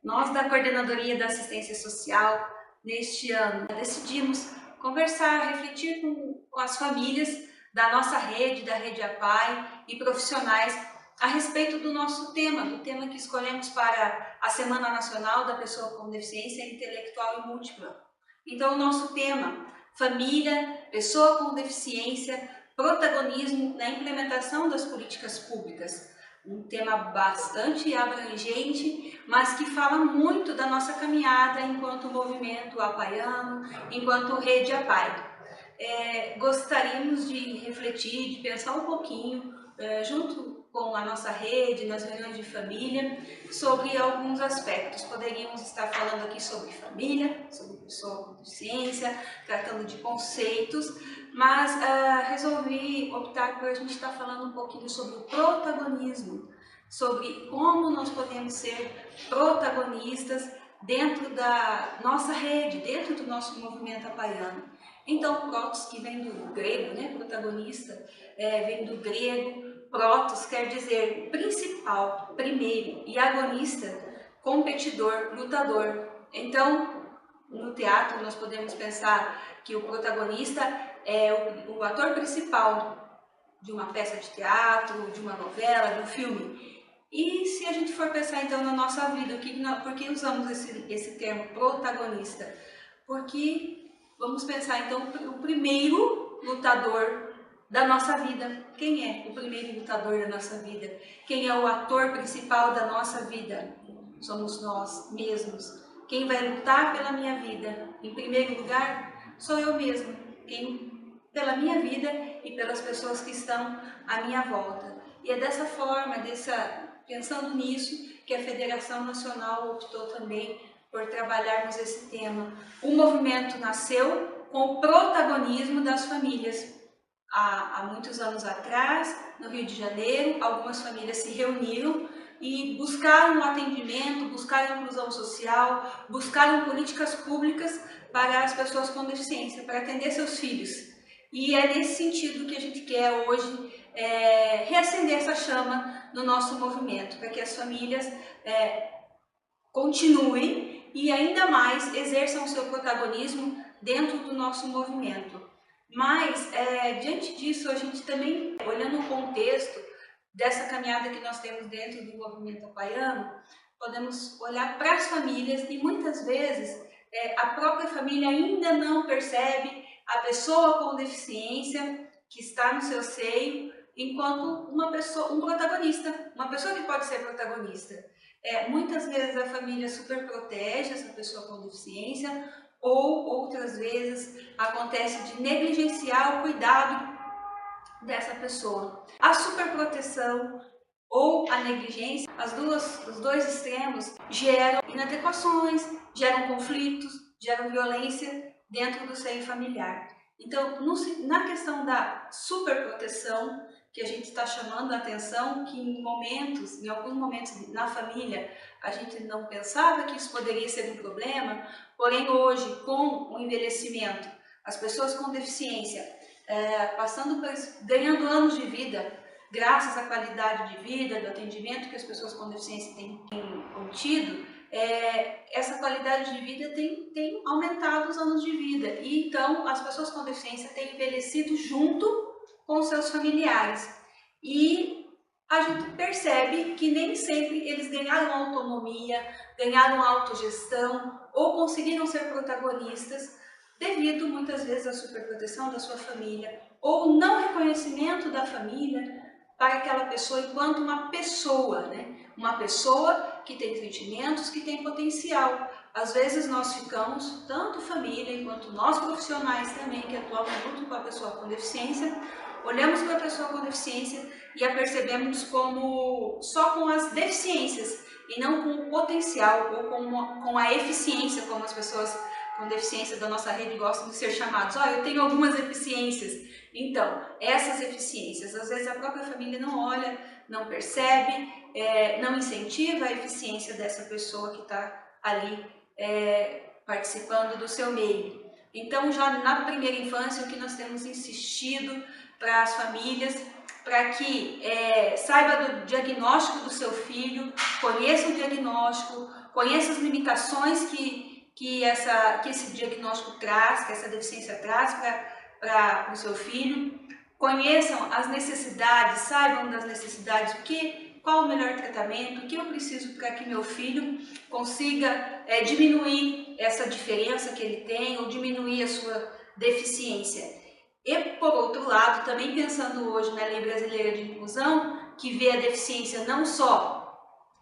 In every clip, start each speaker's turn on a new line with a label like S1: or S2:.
S1: Nós da Coordenadoria da Assistência Social, neste ano, decidimos conversar, refletir com as famílias da nossa rede, da Rede APAE e profissionais a respeito do nosso tema, do tema que escolhemos para a Semana Nacional da Pessoa com Deficiência Intelectual e Múltipla. Então, o nosso tema, família, pessoa com deficiência, protagonismo na implementação das políticas públicas. Um tema bastante abrangente, mas que fala muito da nossa caminhada enquanto movimento apaiano, enquanto rede APAE. Gostaríamos de refletir, de pensar um pouquinho, junto com a nossa rede, nas reuniões de família, sobre alguns aspectos. Poderíamos estar falando aqui sobre família, sobre pessoa com deficiência, tratando de conceitos, mas resolvi optar por a gente estar falando um pouquinho sobre o protagonismo, sobre como nós podemos ser protagonistas dentro da nossa rede, dentro do nosso movimento apaiano. Então, protos, que vem do grego, né, protagonista, vem do grego. Protos quer dizer principal, primeiro, e agonista, competidor, lutador. Então, no teatro nós podemos pensar que o protagonista é o ator principal de uma peça de teatro, de uma novela, de um filme. E se a gente for pensar então na nossa vida, por que usamos esse termo protagonista? Porque vamos pensar então o primeiro lutador da nossa vida. Quem é o primeiro lutador da nossa vida? Quem é o ator principal da nossa vida? Somos nós mesmos. Quem vai lutar pela minha vida? Em primeiro lugar, sou eu mesmo. Pela minha vida e pelas pessoas que estão à minha volta. E é dessa forma, pensando nisso, que a Federação Nacional optou também por trabalharmos esse tema. O movimento nasceu com o protagonismo das famílias. Há muitos anos atrás, no Rio de Janeiro, algumas famílias se reuniram e buscaram um atendimento, buscaram inclusão social, buscaram políticas públicas para as pessoas com deficiência, para atender seus filhos. E é nesse sentido que a gente quer hoje reacender essa chama no nosso movimento, para que as famílias continuem e ainda mais exerçam o seu protagonismo dentro do nosso movimento. Mas, diante disso, a gente também, olhando o contexto dessa caminhada que nós temos dentro do movimento apaiano, podemos olhar para as famílias e muitas vezes a própria família ainda não percebe a pessoa com deficiência que está no seu seio enquanto um protagonista, uma pessoa que pode ser protagonista. Muitas vezes a família super protege essa pessoa com deficiência, ou outras vezes acontece de negligenciar o cuidado dessa pessoa. A superproteção ou a negligência, os dois extremos, geram inadequações, geram conflitos, geram violência dentro do seio familiar. Então, na questão da superproteção, que a gente está chamando a atenção, que em alguns momentos na família, a gente não pensava que isso poderia ser um problema, porém hoje, com o envelhecimento, as pessoas com deficiência, ganhando anos de vida, graças à qualidade de vida, do atendimento que as pessoas com deficiência têm obtido, essa qualidade de vida tem aumentado os anos de vida. E então as pessoas com deficiência têm envelhecido junto com seus familiares. E a gente percebe que nem sempre eles ganharam autonomia, ganharam autogestão ou conseguiram ser protagonistas devido muitas vezes à superproteção da sua família ou não reconhecimento da família para aquela pessoa enquanto uma pessoa, né? Uma pessoa que tem sentimentos, que tem potencial. Às vezes nós ficamos, tanto família quanto nós profissionais também, que atuamos junto com a pessoa com deficiência, olhamos para a pessoa com deficiência e a percebemos só com as deficiências e não com o potencial ou com a eficiência, como as pessoas com deficiência da nossa rede gostam de ser chamados. Eu tenho algumas deficiências. Então, essas eficiências, às vezes a própria família não olha, não percebe, não incentiva a eficiência dessa pessoa que está ali participando do seu meio. Então, já na primeira infância, o que nós temos insistido para as famílias para que saiba do diagnóstico do seu filho, conheça o diagnóstico, conheça as limitações que esse diagnóstico traz, que essa deficiência traz para o seu filho, conheçam as necessidades, saibam das necessidades, qual o melhor tratamento, o que eu preciso para que meu filho consiga diminuir essa diferença que ele tem ou diminuir a sua deficiência. E, por outro lado, também pensando hoje na Lei Brasileira de Inclusão, que vê a deficiência não só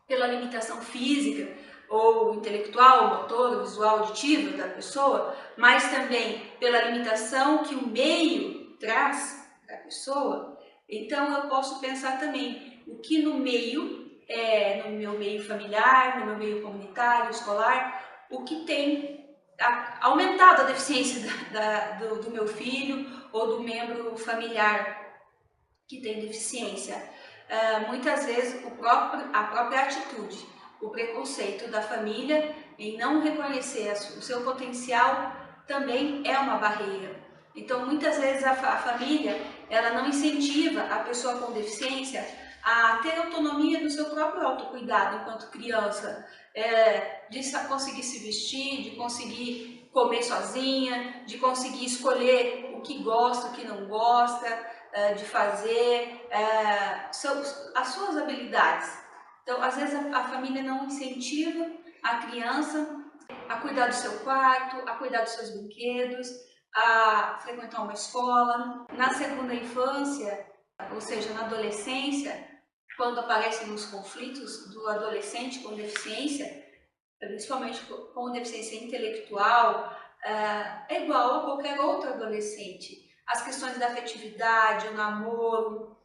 S1: pela limitação física ou intelectual, motor, visual, auditiva da pessoa, mas também pela limitação que o meio traz para a pessoa. Então eu posso pensar também o que no meu meio familiar, no meu meio comunitário, escolar, o que tem aumentado a deficiência do meu filho ou do membro familiar que tem deficiência. Muitas vezes a própria atitude, o preconceito da família em não reconhecer o seu potencial também é uma barreira. Então, muitas vezes a família ela não incentiva a pessoa com deficiência a ter autonomia do seu próprio autocuidado enquanto criança, de conseguir se vestir, de conseguir comer sozinha, de conseguir escolher o que gosta, o que não gosta, de fazer, as suas habilidades. Então, às vezes a família não incentiva a criança a cuidar do seu quarto, a cuidar dos seus brinquedos, a frequentar uma escola. Na segunda infância, ou seja, na adolescência, quando aparecem os conflitos do adolescente com deficiência, principalmente com deficiência intelectual, é igual a qualquer outro adolescente. As questões da afetividade, o namoro,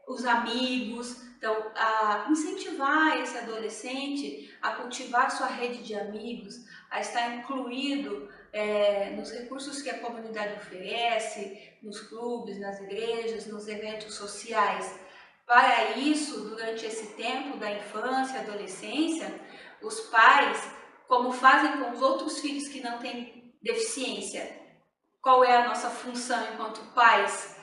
S1: os amigos. Então, incentivar esse adolescente a cultivar sua rede de amigos, a estar incluído nos recursos que a comunidade oferece, nos clubes, nas igrejas, nos eventos sociais. Para isso, durante esse tempo da infância e adolescência, os pais, como fazem com os outros filhos que não têm deficiência, qual é a nossa função enquanto pais?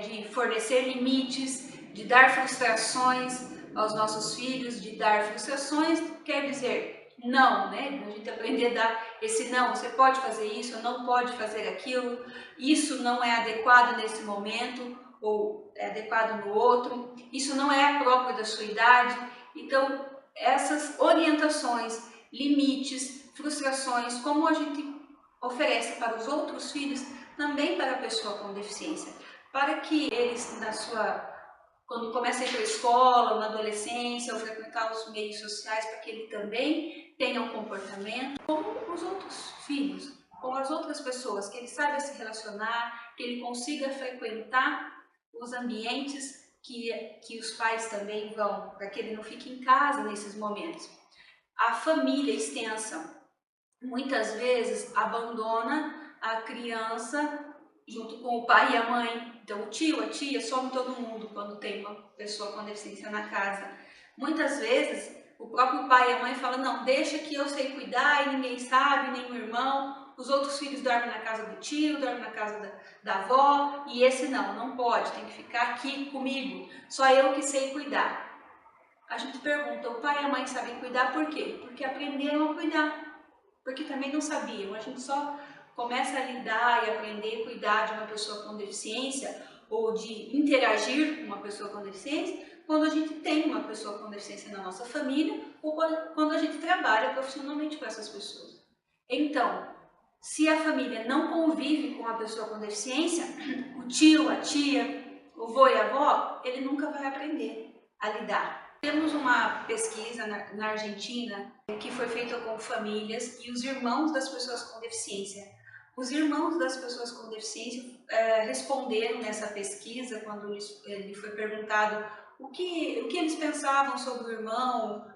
S1: De fornecer limites, de dar frustrações aos nossos filhos, de dar frustrações quer dizer não, né? A gente aprender a dar esse não, você pode fazer isso, não pode fazer aquilo, isso não é adequado nesse momento, ou é adequado no outro, isso não é próprio da sua idade. Então, essas orientações, limites, frustrações, como a gente oferece para os outros filhos, também para a pessoa com deficiência, para que eles, quando começam a ir para a escola, ou na adolescência, ou frequentar os meios sociais, para que ele também tenha um comportamento como os outros filhos, com as outras pessoas, que ele saiba se relacionar, que ele consiga frequentar os ambientes que os pais também vão, para que ele não fique em casa nesses momentos. A família extensa muitas vezes abandona a criança junto com o pai e a mãe. Então o tio, a tia, some todo mundo quando tem uma pessoa com deficiência na casa. Muitas vezes o próprio pai e a mãe falam, não, deixa que eu sei cuidar e ninguém sabe, nem o irmão. Os outros filhos dormem na casa do tio, dormem na casa da avó, e esse não pode, tem que ficar aqui comigo, só eu que sei cuidar. A gente pergunta, o pai e a mãe sabem cuidar por quê? Porque aprenderam a cuidar, porque também não sabiam. A gente só começa a lidar e aprender a cuidar de uma pessoa com deficiência ou de interagir com uma pessoa com deficiência quando a gente tem uma pessoa com deficiência na nossa família ou quando a gente trabalha profissionalmente com essas pessoas. Então, se a família não convive com a pessoa com deficiência, o tio, a tia, o vô e a avó, ele nunca vai aprender a lidar. Temos uma pesquisa na Argentina que foi feita com famílias e os irmãos das pessoas com deficiência. Os irmãos das pessoas com deficiência responderam nessa pesquisa, quando lhe foi perguntado o que eles pensavam sobre o irmão,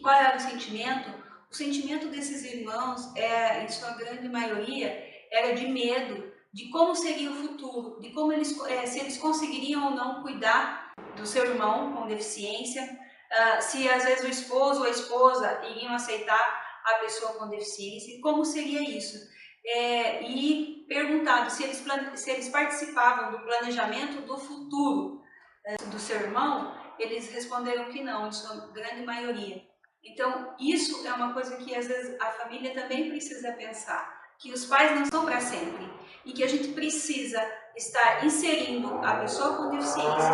S1: qual era o sentimento. O sentimento desses irmãos, em sua grande maioria, era de medo, de como seria o futuro, de como se eles conseguiriam ou não cuidar do seu irmão com deficiência, se às vezes o esposo ou a esposa iriam aceitar a pessoa com deficiência, e como seria isso. e perguntado se eles participavam do planejamento do futuro do seu irmão, eles responderam que não, em sua grande maioria. Então, isso é uma coisa que às vezes a família também precisa pensar, que os pais não são para sempre e que a gente precisa estar inserindo a pessoa com deficiência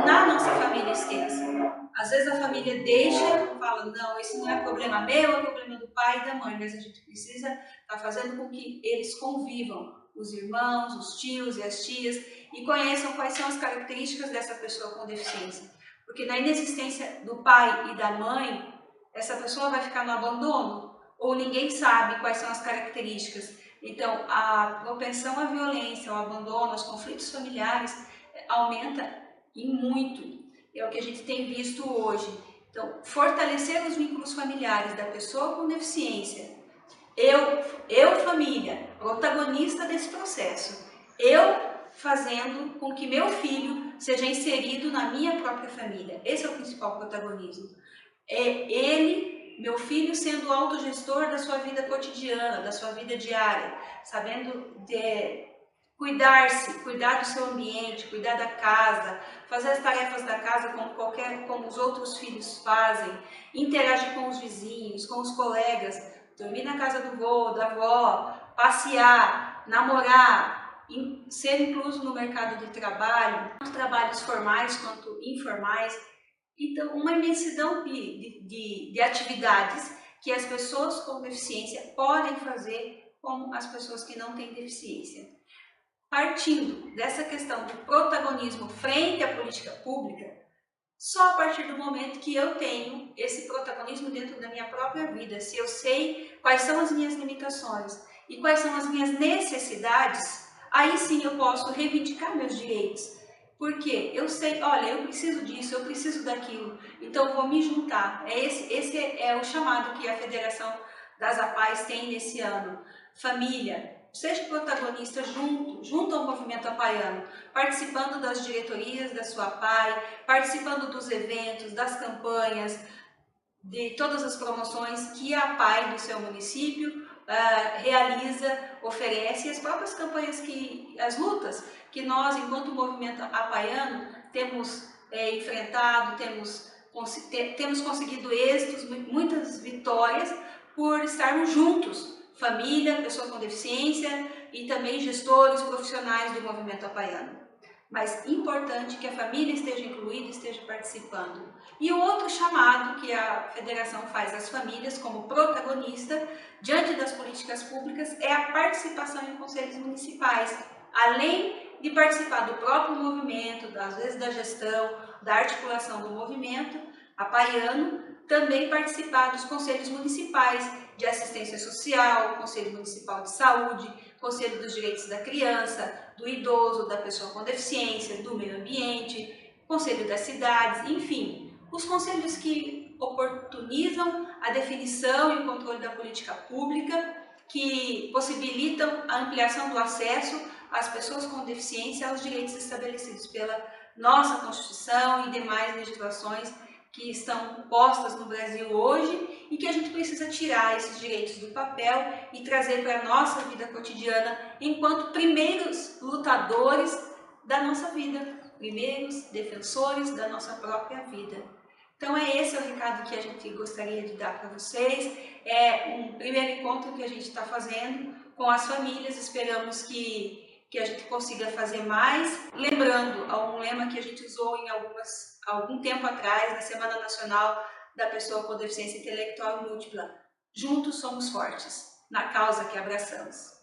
S1: na nossa família extensa. Às vezes a família deixa, fala, não, esse não é problema meu, é problema do pai e da mãe, mas a gente precisa estar fazendo com que eles convivam, os irmãos, os tios e as tias, e conheçam quais são as características dessa pessoa com deficiência. Porque na inexistência do pai e da mãe, essa pessoa vai ficar no abandono, ou ninguém sabe quais são as características. Então, a propensão à violência, ao abandono, aos conflitos familiares aumenta e muito. É o que a gente tem visto hoje. Então, fortalecer os vínculos familiares da pessoa com deficiência, eu família, protagonista desse processo, eu fazendo com que meu filho seja inserido na minha própria família. Esse é o principal protagonismo. É ele, meu filho, sendo o autogestor da sua vida cotidiana, da sua vida diária, sabendo cuidar-se, cuidar do seu ambiente, cuidar da casa, fazer as tarefas da casa como os outros filhos fazem, interagir com os vizinhos, com os colegas, dormir na casa do vô, da avó, passear, namorar, ser incluso no mercado de trabalho, tanto trabalhos formais quanto informais. Então, uma imensidão de atividades que as pessoas com deficiência podem fazer como as pessoas que não têm deficiência. Partindo dessa questão do protagonismo frente à política pública, só a partir do momento que eu tenho esse protagonismo dentro da minha própria vida, se eu sei quais são as minhas limitações e quais são as minhas necessidades, aí sim eu posso reivindicar meus direitos. Porque eu sei, olha, eu preciso disso, eu preciso daquilo, então eu vou me juntar. Esse é o chamado que a Federação das APAES tem nesse ano. Família, seja protagonista junto ao movimento apaiano, participando das diretorias da sua APAE, participando dos eventos, das campanhas, de todas as promoções que a APAE do seu município realiza, oferece, e as próprias campanhas, as lutas que nós, enquanto movimento apaiano, temos enfrentado, temos conseguido êxitos, muitas vitórias por estarmos juntos, família, pessoa com deficiência e também gestores profissionais do movimento apaiano. Mas importante que a família esteja incluída, esteja participando. E o outro chamado que a federação faz às famílias como protagonista diante das políticas públicas é a participação em conselhos municipais, além de participar do próprio movimento, às vezes da gestão, da articulação do movimento apaiano, também participar dos conselhos municipais de assistência social, Conselho Municipal de Saúde, Conselho dos Direitos da Criança, do idoso, da pessoa com deficiência, do meio ambiente, Conselho das Cidades, enfim, os conselhos que oportunizam a definição e o controle da política pública, que possibilitam a ampliação do acesso às pessoas com deficiência aos direitos estabelecidos pela nossa Constituição e demais legislações que estão postas no Brasil hoje e que a gente precisa tirar esses direitos do papel e trazer para a nossa vida cotidiana enquanto primeiros lutadores da nossa vida, primeiros defensores da nossa própria vida. Então esse o recado que a gente gostaria de dar para vocês. É um primeiro encontro que a gente está fazendo com as famílias, esperamos que a gente consiga fazer mais, lembrando a um lema que a gente usou em algum tempo atrás, na Semana Nacional da Pessoa com Deficiência Intelectual e Múltipla: juntos somos fortes, na causa que abraçamos.